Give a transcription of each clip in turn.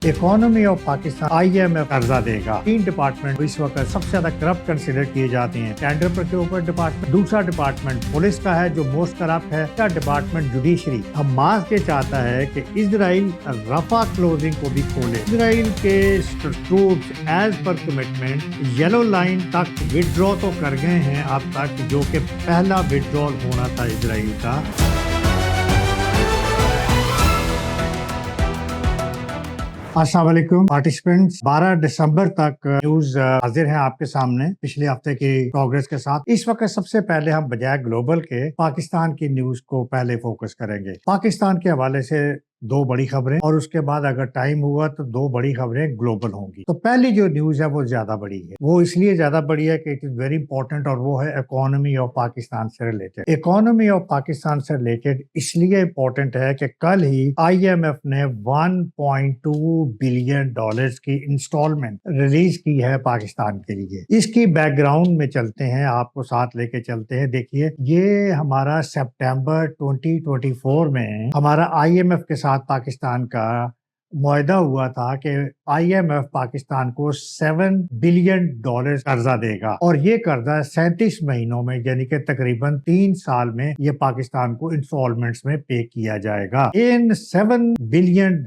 Economy of Pakistan IMF कर्जा देगा। 3 department इस वक्त सबसे ज्यादा करप्ट कंसिडर किए जाते हैं। टेंडर पर के ऊपर डिपार्टमेंट, दूसरा डिपार्टमेंट पुलिस का है जो मोस्ट करप्ट है, तीसरा डिपार्टमेंट जुडिशरी। हमास ये चाहता है कि इजराइल रफा क्लोजिंग को भी खोले। इजराइल के troops as per commitment yellow line तक विड्रॉ तो कर गए हैं अब तक, जो कि पहला विड्रॉल होना था इजराइल का। अस्सलाम वालेकुम पार्टिसिपेंट्स, 12 दिसंबर तक न्यूज हाजिर है आपके सामने पिछले हफ्ते की प्रोग्रेस के साथ। इस वक्त सबसे पहले हम बजाय ग्लोबल के पाकिस्तान की न्यूज को पहले फोकस करेंगे। पाकिस्तान के हवाले से 2 बड़ी खबरें और उसके बाद अगर टाइम हुआ तो 2 बड़ी खबरें ग्लोबल होंगी। तो पहली जो न्यूज है वो ज्यादा बड़ी है। वो इसलिए ज्यादा बड़ी है कि इट इज वेरी इंपॉर्टेंट और वो है इकोनॉमी ऑफ पाकिस्तान से रिलेटेड। इकोनॉमी ऑफ पाकिस्तान से रिलेटेड इसलिए इंपॉर्टेंट है कि कल ही IMF ने $1.2 बिलियन की इंस्टॉलमेंट रिलीज की है पाकिस्तान के लिए। इसकी बैकग्राउंड में चलते हैं, आपको साथ लेके चलते हैं। देखिए, ये हमारा सितंबर 2024 में हमारा IMF के साथ पाकिस्तान का मुआहदा हुआ था कि IMF पाकिस्तान को $7 बिलियन कर्जा देगा और ये कर्जा 37 महीनों में यानी कि तकरीबन 3 साल में ये पाकिस्तान को इंस्टॉलमेंट्स में पे किया जाएगा। इन $7 बिलियन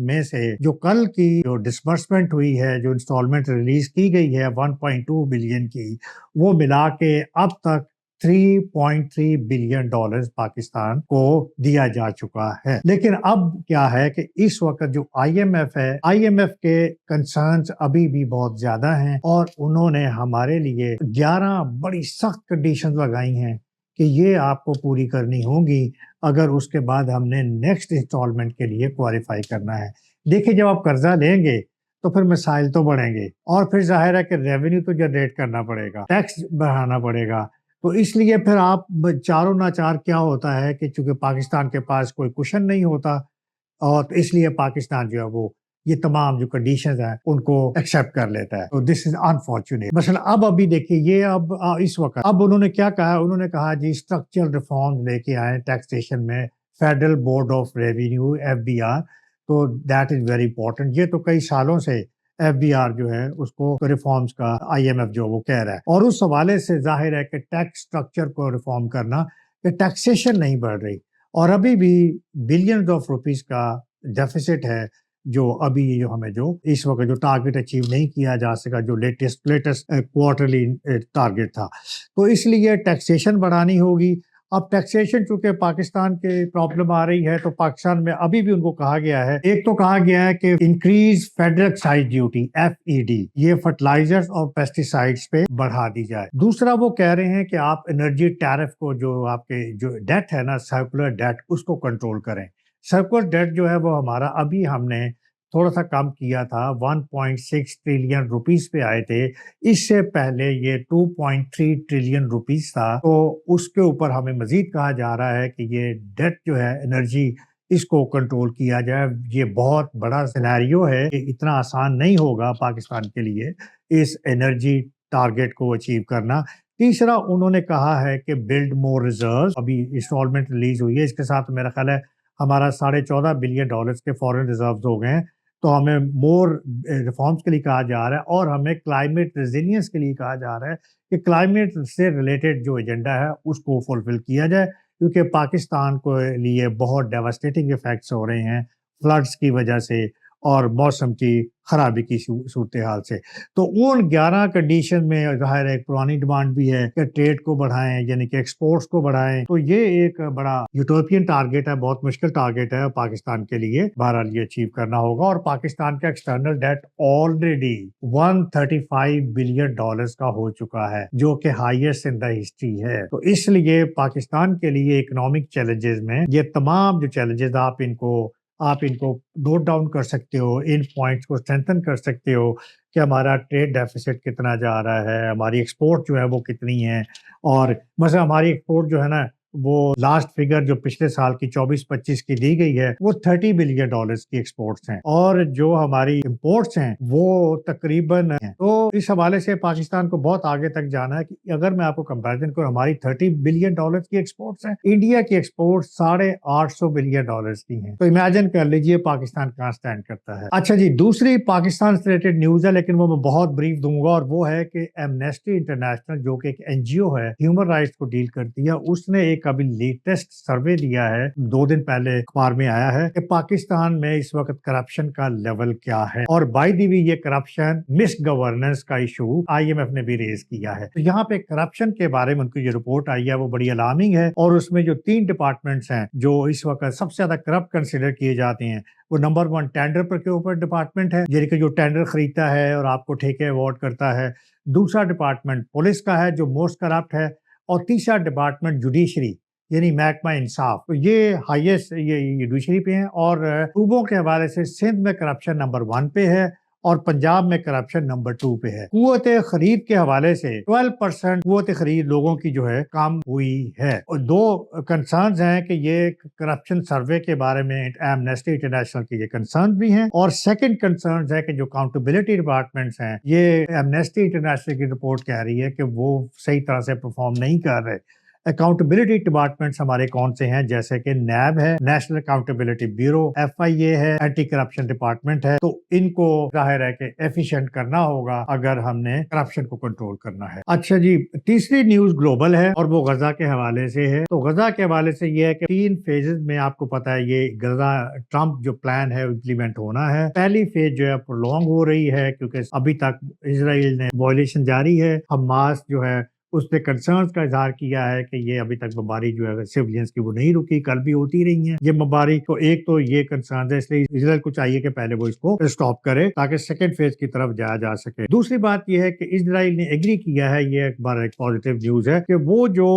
में से जो कल की जो डिसबर्समेंट हुई है, जो इंस्टॉलमेंट रिलीज की गई है 1.2 बिलियन की, वो मिला के अब तक $3.3 बिलियन पाकिस्तान को दिया जा चुका है। लेकिन अब क्या है कि इस वक्त जो IMF है, IMF के कंसर्न्स अभी भी बहुत ज्यादा हैं और उन्होंने हमारे लिए 11 बड़ी सख्त कंडीशंस लगाई हैं कि ये आपको पूरी करनी होगी अगर उसके बाद हमने नेक्स्ट इंस्टॉलमेंट के लिए क्वालिफाई करना है। देखिए, जब आप कर्जा लेंगे तो फिर मसाइल तो बढ़ेंगे और फिर जाहिर है कि रेवेन्यू तो जनरेट करना पड़ेगा, टैक्स बढ़ाना पड़ेगा। तो इसलिए फिर आप चारों नाचार क्या होता है कि चूंकि पाकिस्तान के पास कोई कुशन नहीं होता और तो इसलिए पाकिस्तान जो है वो ये तमाम जो कंडीशंस हैं उनको एक्सेप्ट कर लेता है। तो दिस इज अनफॉर्चुनेट। मसलन अब अभी देखिए, ये अब इस वक्त अब उन्होंने क्या कहा, उन्होंने कहा जी स्ट्रक्चरल रिफॉर्म्स लेके आए टैक्सेशन में, federal board of revenue FBR। तो दैट इज वेरी इंपॉर्टेंट। ये तो कई सालों से FBR जो है उसको रिफॉर्म्स का IMF जो वो कह रहा है और उस हवाले से जाहिर है कि टैक्स स्ट्रक्चर को रिफॉर्म करना, कि टैक्सेशन नहीं बढ़ रही और अभी भी बिलियंस ऑफ रुपीस का डेफिसिट है जो अभी जो हमें जो इस वक्त जो टारगेट अचीव नहीं किया जा सका, जो लेटेस्ट क्वार्टरली टारगेट था। तो इसलिए टैक्सेशन बढ़ानी होगी। अब टैक्सेशन चूंकि पाकिस्तान के प्रॉब्लम आ रही है तो पाकिस्तान में अभी भी उनको कहा गया है, एक तो कहा गया है कि increase federal excise duty FED ये फर्टिलाइजर्स और पेस्टिसाइड्स पे बढ़ा दी जाए। दूसरा वो कह रहे हैं कि आप एनर्जी टैरिफ को, जो आपके जो डेट है ना, सर्कुलर डेट, उसको कंट्रोल करें। सर्कुलर डेट जो है वो हमारा अभी हमने थोड़ा सा कम किया था, 1.6 ट्रिलियन रुपीस पे आए थे। इससे पहले ये 2.3 ट्रिलियन रुपीस था। तो उसके ऊपर हमें मजीद कहा जा रहा है कि ये डेट जो है एनर्जी, इसको कंट्रोल किया जाए। ये बहुत बड़ा सिनेरियो है कि इतना आसान नहीं होगा पाकिस्तान के लिए इस एनर्जी टारगेट को अचीव करना। तीसरा उन्होंने कहा है कि बिल्ड मोर रिजर्व। अभी इंस्टॉलमेंट रिलीज हुई है, इसके साथ मेरा ख्याल है हमारा $14.5 बिलियन के फॉरेन रिजर्व हो गए हैं। तो हमें मोर रिफॉर्म्स के लिए कहा जा रहा है और हमें क्लाइमेट रेजिलियंस के लिए कहा जा रहा है कि क्लाइमेट से रिलेटेड जो एजेंडा है उसको फुलफिल किया जाए, क्योंकि पाकिस्तान को लिए बहुत डेवास्टेटिंग इफेक्ट्स हो रहे हैं फ्लड्स की वजह से और मौसम की खराबी की सूरत हाल से। तो उन 11 कंडीशन में जाहिर है एक पुरानी डिमांड भी है कि ट्रेड को बढ़ाएं, यानी कि एक्सपोर्ट्स को बढ़ाएं। तो ये एक बड़ा यूटोपियन टारगेट है, बहुत मुश्किल टारगेट है पाकिस्तान के लिए, बहरहाल ये अचीव करना होगा। और पाकिस्तान का एक्सटर्नल डेट ऑलरेडी $135 बिलियन का हो चुका है, जो कि हाईएस्ट इन द हिस्ट्री है। तो इसलिए पाकिस्तान के लिए इकोनॉमिक चैलेंजेस में ये तमाम जो चैलेंजेस आप इनको नोट डाउन कर सकते हो, इन पॉइंट्स को स्ट्रेंथन कर सकते हो कि हमारा ट्रेड डेफिसिट कितना जा रहा है, हमारी एक्सपोर्ट जो है वो कितनी है। और मतलब हमारी एक्सपोर्ट जो है ना وہ لاسٹ فگر جو پچھلے سال کی 24-25 کی دی گئی ہے وہ $30 بلین کی ایکسپورٹس ہیں، اور جو ہماری امپورٹس ہیں وہ تقریباً ہیں۔ تو اس حوالے سے پاکستان کو بہت آگے تک جانا ہے کہ اگر میں آپ کو کمپیریزن کروں، ہماری $30 بلین کی ایکسپورٹس ہیں، انڈیا کی ایکسپورٹ $850 بلین کی ہیں۔ تو امیجن کر لیجئے پاکستان کہاں سٹینڈ کرتا ہے۔ اچھا جی، دوسری پاکستان سے ریلیٹڈ نیوز ہے، لیکن وہ میں بہت بریف دوں گا، اور وہ ہے کہ ایمنسٹی انٹرنیشنل جو کہ ایک NGO ہے، ہیومن رائٹس کو ڈیل کرتی ہے، اس نے ایک ابھی لیٹسٹ سروے دیا ہے، 2 دن پہلے اخبار میں آیا ہے کہ پاکستان میں اس وقت کرپشن کا لیول کیا ہے، اور بائی دی وے یہ کرپشن مس گورننس کا ایشو IMF نے بھی ریز کیا ہے۔ تو یہاں پہ کرپشن کے بارے میں ان کی جو رپورٹ آئی ہے وہ بڑی الارمنگ ہے، اور اس میں جو 3 ڈپارٹمنٹس ہیں جو اس وقت سب سے زیادہ کرپٹ کنسیڈر کیے جاتے ہیں، وہ نمبر 1 ٹینڈر پر کے اوپر ڈپارٹمنٹ ہے، یعنی کہ جو ٹینڈر خریدتا ہے اور آپ کو ٹھیکے ایوارڈ کرتا ہے۔ دوسرا ڈپارٹمنٹ پولیس کا ہے جو موسٹ کرپٹ ہے، اور تیسرا ڈپارٹمنٹ جوڈیشری یعنی محکمہ انصاف، تو یہ ہائیسٹ یہ جوڈیشری پہ ہیں، اور صوبوں کے حوالے سے سندھ میں کرپشن نمبر 1 پہ ہے، اور پنجاب میں کرپشن نمبر 2 پہ ہے۔ قوت خرید کے حوالے سے 12% قوت خرید لوگوں کی جو ہے کم ہوئی ہے، اور 2 کنسرنز ہیں کہ یہ کرپشن سروے کے بارے میں ایمنسٹی انٹرنیشنل کے یہ کنسرن بھی ہیں، اور سیکنڈ کنسرنز ہے کہ جو اکاؤنٹیبلٹی ڈپارٹمنٹس ہیں، یہ ایمنسٹی انٹرنیشنل کی رپورٹ کہہ رہی ہے کہ وہ صحیح طرح سے پرفارم نہیں کر رہے۔ اکاؤنٹیبلٹی ڈپارٹمنٹس ہمارے کون سے ہیں؟ جیسے کہ نیب ہے، نیشنل اکاؤنٹیبلٹی بیورو، FIA ہے، اینٹی کرپشن ڈپارٹمنٹ ہے۔ تو ان کو ظاہر ہے کہ ایفیشینٹ کرنا ہوگا اگر ہم نے کرپشن کو کنٹرول کرنا ہے۔ اچھا جی، تیسری نیوز گلوبل ہے، اور وہ غزہ کے حوالے سے ہے۔ تو غزہ کے حوالے سے یہ ہے کہ 3 فیزز میں آپ کو پتا ہے یہ غزہ ٹرمپ جو پلان ہے امپلیمنٹ ہونا ہے۔ پہلی فیز جو ہے پرولونگ ہو رہی ہے کیونکہ ابھی تک اسرائیل نے وائلیشن جاری ہے۔ حماس جو ہے اس پہ کنسرنز کا اظہار کیا ہے کہ یہ ابھی تک بمباری جو ہے سیولینز کی وہ نہیں رکی، کل بھی ہوتی رہی ہیں یہ بمباری۔ تو ایک تو یہ کنسرنز ہے، اس لیے اسرائیل کو چاہیے کہ پہلے وہ اس کو اسٹاپ کرے تاکہ سیکنڈ فیز کی طرف جایا جا سکے۔ دوسری بات یہ ہے کہ اسرائیل نے ایگری کیا ہے، یہ ایک بار ایک پازیٹیو نیوز ہے، کہ وہ جو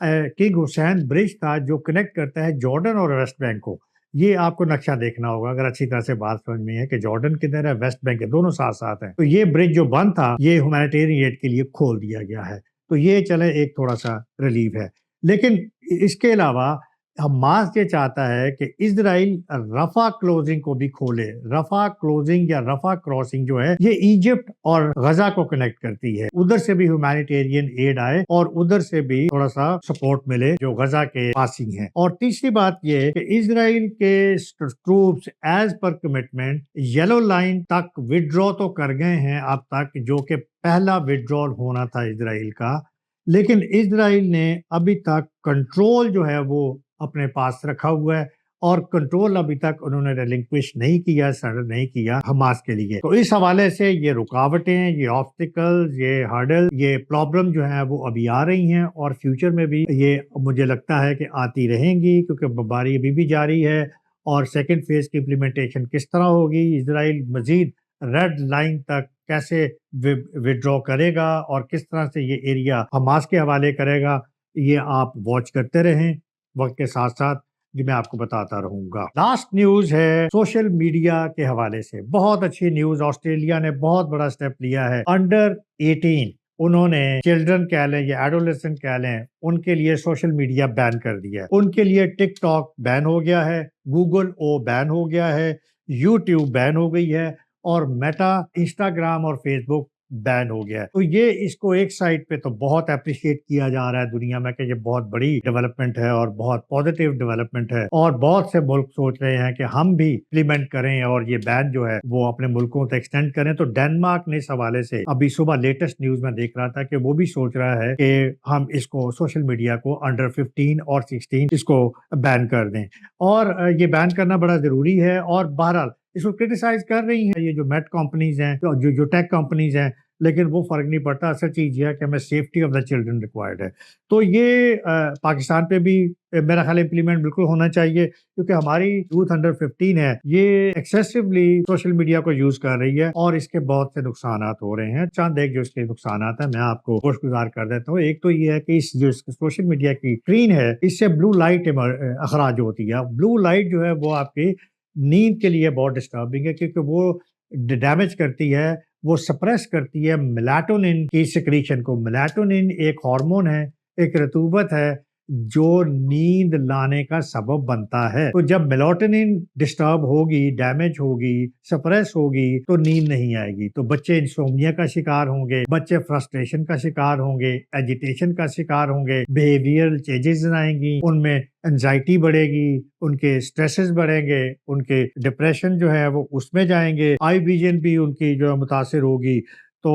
کنگ حسین برج تھا جو کنیکٹ کرتا ہے جارڈن اور ویسٹ بینک کو، یہ آپ کو نقشہ دیکھنا ہوگا اگر اچھی طرح سے بات سمجھ میں ہے کہ جارڈن کدھر ہے، ویسٹ بینک ہے، دونوں ساتھ ساتھ ہیں۔ تو یہ برج جو بند تھا یہ ہیومینیٹیرین ایڈ کے لیے کھول دیا گیا ہے، تو یہ چلے ایک تھوڑا سا ریلیف ہے۔ لیکن اس کے علاوہ حماس یہ چاہتا ہے کہ اسرائیل رفح کلوزنگ کو بھی کھولے۔ رفح کلوزنگ یا رفح کراسنگ جو ہے یہ ایجپٹ اور غزہ کو کنیکٹ کرتی ہے، ادھر سے بھی ہیومینیٹیرین ایڈ آئے اور ادھر سے بھی تھوڑا سا سپورٹ ملے جو غزہ کے پاسنگ ہیں۔ اور تیسری بات یہ ہے کہ اسرائیل کے troops as per commitment yellow line تک وڈرا تو کر گئے ہیں اب تک، جو کہ پہلا وڈرال ہونا تھا اسرائیل کا، لیکن اسرائیل نے ابھی تک کنٹرول جو ہے وہ اپنے پاس رکھا ہوا ہے، اور کنٹرول ابھی تک انہوں نے ریلنکوش نہیں کیا، سرنڈر نہیں کیا حماس کے لیے۔ تو اس حوالے سے یہ رکاوٹیں، یہ آبسٹیکلز، یہ ہرڈل، یہ پرابلم جو ہیں وہ ابھی آ رہی ہیں، اور فیوچر میں بھی یہ مجھے لگتا ہے کہ آتی رہیں گی، کیونکہ بمباری ابھی بھی جاری ہے۔ اور سیکنڈ فیز کی امپلیمنٹیشن کس طرح ہوگی، اسرائیل مزید ریڈ لائن تک کیسے وڈرا کرے گا، اور کس طرح سے یہ ایریا حماس کے حوالے کرے گا، یہ آپ واچ کرتے رہیں وقت کے ساتھ ساتھ، جو میں آپ کو بتاتا رہوں گا۔ لاسٹ نیوز ہے سوشل میڈیا کے حوالے سے، بہت اچھی نیوز، آسٹریلیا نے بہت بڑا سٹیپ لیا ہے۔ انڈر 18 انہوں نے چلڈرن کہہ لیں یا ایڈولسنٹ کہہ لیں، ان کے لیے سوشل میڈیا بین کر دیا ہے۔ ان کے لیے ٹک ٹاک بین ہو گیا ہے، گوگل او بین ہو گیا ہے، یوٹیوب بین ہو گئی ہے، اور میٹا، انسٹاگرام اور فیس بک بین ہو گیا ہے۔ تو یہ اس کو ایک سائڈ پہ تو بہت اپریشیٹ کیا جا رہا ہے دنیا میں کہ یہ بہت بڑی ڈیولپمنٹ ہے اور بہت پازیٹیو ڈیولپمنٹ ہے، اور بہت سے ملک سوچ رہے ہیں کہ ہم بھی امپلیمنٹ کریں اور یہ بین جو ہے وہ اپنے ملکوں تک ایکسٹینڈ کریں۔ تو ڈینمارک نے اس حوالے سے ابھی صبح لیٹسٹ نیوز میں دیکھ رہا تھا کہ وہ بھی سوچ رہا ہے کہ ہم اس کو سوشل میڈیا کو انڈر 15 اور 16 اس کو بین کر دیں، اور یہ بین کرنا بڑا ضروری ہے۔ اور بہرحال اس کو کرٹیسائز کر رہی ہیں یہ جو میٹ کمپنیز ہیں، جو ٹیک کمپنیز ہیں، لیکن وہ فرق نہیں پڑتا، اصل چیز یہ ہے کہ ہمیں safety of the children required ہے۔ تو یہ پاکستان پہ بھی میرا خیال امپلیمنٹ بالکل ہونا چاہیے، کیونکہ ہماری یوتھ انڈر 15 ہے، یہ ایکسیسولی سوشل میڈیا کو یوز کر رہی ہے، اور اس کے بہت سے نقصانات ہو رہے ہیں۔ چند ایک جو اس کے نقصانات ہیں میں آپ کو گوش گزار کر دیتا ہوں۔ ایک تو یہ ہے کہ اس جو سوشل میڈیا کی اسکرین ہے، اس سے بلو لائٹ اخراج ہوتی ہے۔ بلو لائٹ جو ہے وہ آپ کی نیند کے لیے بہت ڈسٹربنگ ہے، کیونکہ وہ ڈیمیج کرتی ہے، وہ سپریس کرتی ہے میلاٹونن کی سیکریشن کو۔ میلاٹونن ایک ہارمون ہے، ایک رطوبت ہے जो नींद लाने का सबब बनता है। तो जब मेलाटोनिन डिस्टर्ब होगी, डैमेज होगी, सप्रेस होगी तो नींद नहीं आएगी। तो बच्चे इंसोम्निया का शिकार होंगे, बच्चे फ्रस्ट्रेशन का शिकार होंगे, एजिटेशन का शिकार होंगे, बिहेवियरल चेंजेस आएंगी, उनमें एंजाइटी बढ़ेगी, उनके स्ट्रेसेस बढ़ेंगे, उनके डिप्रेशन जो है वो उसमें जाएंगे, आई विजन भी उनकी जो है मुतासिर होगी। तो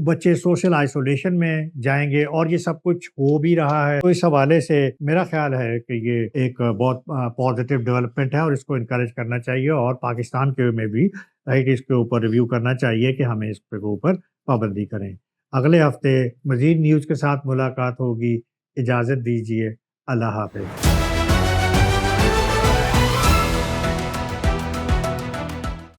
बच्चे सोशल आइसोलेशन में जाएंगे और ये सब कुछ हो भी रहा है। तो इस हवाले से मेरा ख्याल है कि ये एक बहुत पॉजिटिव डेवलपमेंट है और इसको इनकरेज करना चाहिए और पाकिस्तान के में भी राइट इसके ऊपर रिव्यू करना चाहिए कि हमें इसके ऊपर पाबंदी करें। अगले हफ्ते मजीद न्यूज़ के साथ मुलाकात होगी। इजाज़त दीजिए। अल्लाह हाफ़िज़।